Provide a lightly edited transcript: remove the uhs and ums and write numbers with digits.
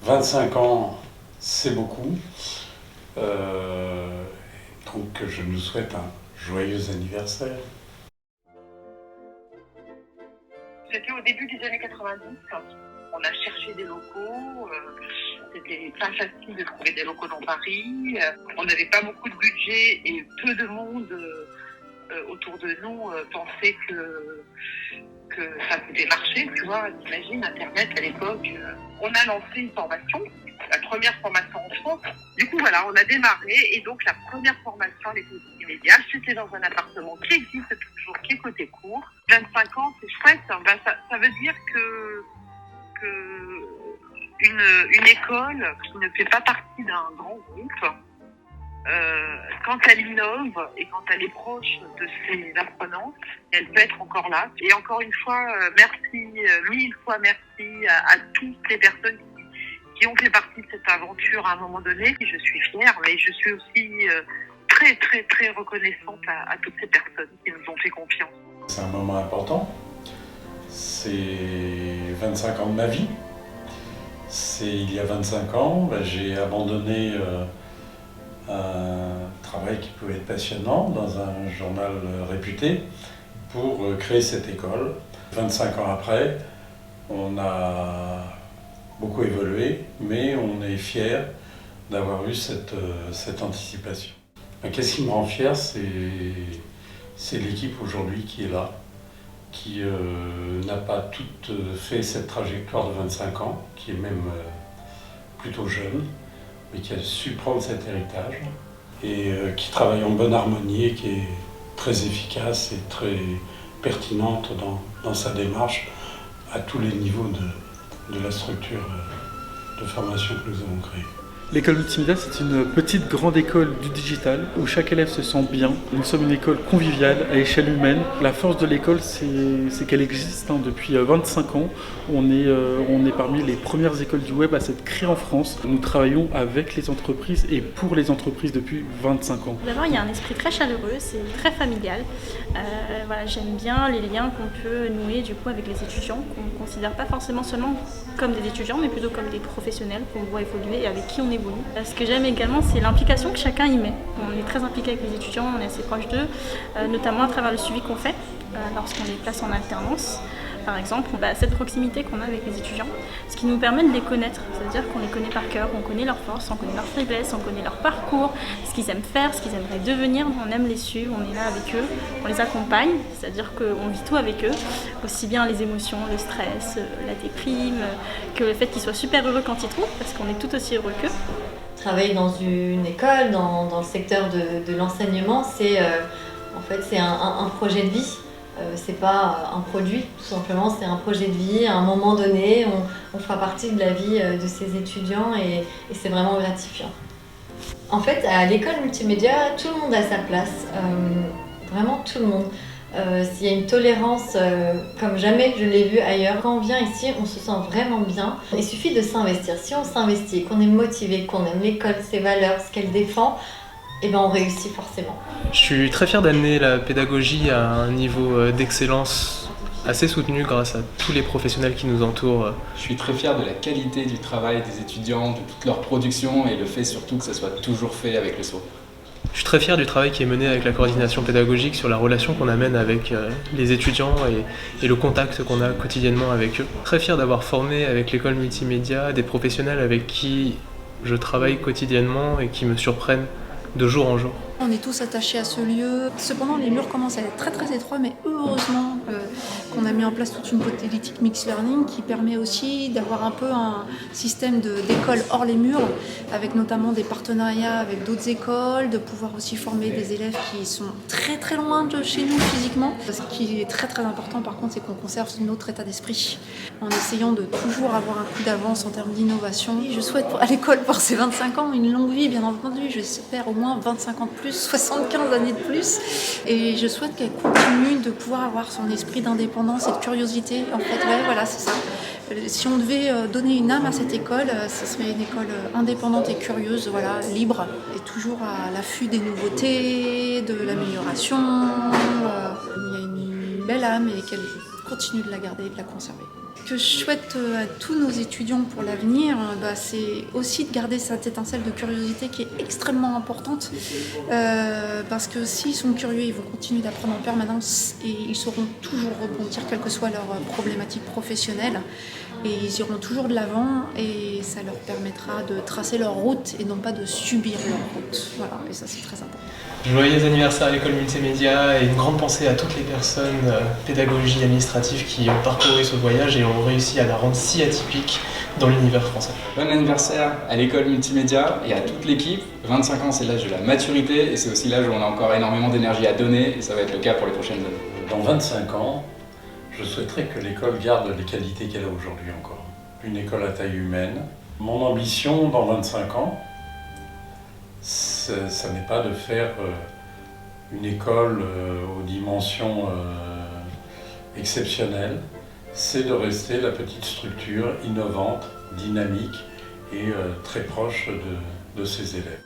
25 ans, c'est beaucoup. Donc je nous souhaite un joyeux anniversaire. C'était au début des années 90. On a cherché des locaux. C'était pas facile de trouver des locaux dans Paris. On n'avait pas beaucoup de budget et peu de monde autour de nous pensait que ça pouvait marcher. Tu vois, t'imagines, Internet à l'époque. On a lancé une formation, la première formation en France. Du coup, voilà, on a démarré et donc la première formation, les multimédias, c'était dans un appartement qui existe toujours, qui est côté court. 25 ans, c'est chouette. Ben, ça veut dire que une école qui ne fait pas partie d'un grand groupe, quand elle innove et quand elle est proche de ses apprenants, elle peut être encore là. Et encore une fois, merci, 1000 fois merci à toutes les personnes qui ont fait partie de cette aventure à un moment donné. Je suis fière, mais je suis aussi très, très, très reconnaissante à toutes ces personnes qui nous ont fait confiance. C'est un moment important. C'est 25 ans de ma vie. Il y a 25 ans, j'ai abandonné un travail qui pouvait être passionnant dans un journal réputé pour créer cette école. 25 ans après, on a beaucoup évolué, mais on est fiers d'avoir eu cette anticipation. Qu'est-ce qui me rend fier, c'est l'équipe aujourd'hui qui est là, qui n'a pas toute fait cette trajectoire de 25 ans, qui est même plutôt jeune, mais qui a su prendre cet héritage et qui travaille en bonne harmonie et qui est très efficace et très pertinente dans sa démarche à tous les niveaux de la structure de formation que nous avons créée. L'école multimédia, c'est une petite grande école du digital où chaque élève se sent bien. Nous sommes une école conviviale à échelle humaine. La force de l'école, c'est qu'elle existe depuis 25 ans. On est parmi les premières écoles du web à s'être créées en France. Nous travaillons avec les entreprises et pour les entreprises depuis 25 ans. D'abord, il y a un esprit très chaleureux, c'est très familial. Voilà, j'aime bien les liens qu'on peut nouer du coup avec les étudiants, qu'on ne considère pas forcément seulement comme des étudiants, mais plutôt comme des professionnels qu'on voit évoluer et avec qui on évolue. Ce que j'aime également, c'est l'implication que chacun y met. On est très impliqué avec les étudiants, on est assez proche d'eux, notamment à travers le suivi qu'on fait lorsqu'on les place en alternance. Par exemple, cette proximité qu'on a avec les étudiants, ce qui nous permet de les connaître, c'est-à-dire qu'on les connaît par cœur, on connaît leurs forces, on connaît leurs faiblesses, on connaît leur parcours, ce qu'ils aiment faire, ce qu'ils aimeraient devenir, on aime les suivre, on est là avec eux, on les accompagne, c'est-à-dire qu'on vit tout avec eux, aussi bien les émotions, le stress, la déprime, que le fait qu'ils soient super heureux quand ils trouvent, parce qu'on est tout aussi heureux qu'eux. Travailler dans une école, dans le secteur de l'enseignement, c'est un projet de vie. C'est pas un produit, tout simplement, c'est un projet de vie. À un moment donné, on fera partie de la vie de ces étudiants et c'est vraiment gratifiant. En fait, à l'école multimédia, tout le monde a sa place, vraiment tout le monde. S'il y a une tolérance comme jamais je l'ai vu ailleurs. Quand on vient ici, on se sent vraiment bien. Il suffit de s'investir. Si on s'investit, qu'on est motivé, qu'on aime l'école, ses valeurs, ce qu'elle défend, et on réussit forcément. Je suis très fier d'amener la pédagogie à un niveau d'excellence assez soutenu grâce à tous les professionnels qui nous entourent. Je suis très fier de la qualité du travail des étudiants, de toute leur production et le fait surtout que ça soit toujours fait avec le sourire. Je suis très fier du travail qui est mené avec la coordination pédagogique sur la relation qu'on amène avec les étudiants et le contact qu'on a quotidiennement avec eux. Très fier d'avoir formé avec l'école multimédia des professionnels avec qui je travaille quotidiennement et qui me surprennent de jour en jour. On est tous attachés à ce lieu. Cependant, les murs commencent à être très très étroits, mais heureusement qu'on a mis en place toute une politique mixed learning qui permet aussi d'avoir un peu un système d'école hors les murs, avec notamment des partenariats avec d'autres écoles, de pouvoir aussi former des élèves qui sont très très loin de chez nous physiquement. Ce qui est très très important par contre, c'est qu'on conserve notre état d'esprit, en essayant de toujours avoir un coup d'avance en termes d'innovation. Je souhaite à l'école pour ces 25 ans une longue vie, bien entendu. J'espère au moins 25 ans de plus, 75 années de plus, et je souhaite qu'elle continue de pouvoir avoir son esprit d'indépendance et de curiosité. En fait, ouais, voilà, c'est ça. Si on devait donner une âme à cette école, ce serait une école indépendante et curieuse, voilà, libre, et toujours à l'affût des nouveautés, de l'amélioration. Il y a une belle âme et qu'elle continue de la garder et de la conserver. Ce que je souhaite à tous nos étudiants pour l'avenir, c'est aussi de garder cette étincelle de curiosité qui est extrêmement importante. Parce que s'ils sont curieux, ils vont continuer d'apprendre en permanence et ils sauront toujours rebondir, quelle que soit leur problématique professionnelle. Et ils iront toujours de l'avant et ça leur permettra de tracer leur route et non pas de subir leur route. Voilà, et ça c'est très important. Joyeux anniversaire à l'école multimédia et une grande pensée à toutes les personnes pédagogiques et administratives qui ont parcouru ce voyage et ont réussi à la rendre si atypique dans l'univers français. Bon anniversaire à l'école multimédia et à toute l'équipe. 25 ans, c'est l'âge de la maturité et c'est aussi l'âge où on a encore énormément d'énergie à donner et ça va être le cas pour les prochaines années. Dans 25 ans, je souhaiterais que l'école garde les qualités qu'elle a aujourd'hui encore. Une école à taille humaine. Mon ambition dans 25 ans, ça n'est pas de faire une école aux dimensions exceptionnelles, c'est de rester la petite structure innovante, dynamique et très proche de ses élèves.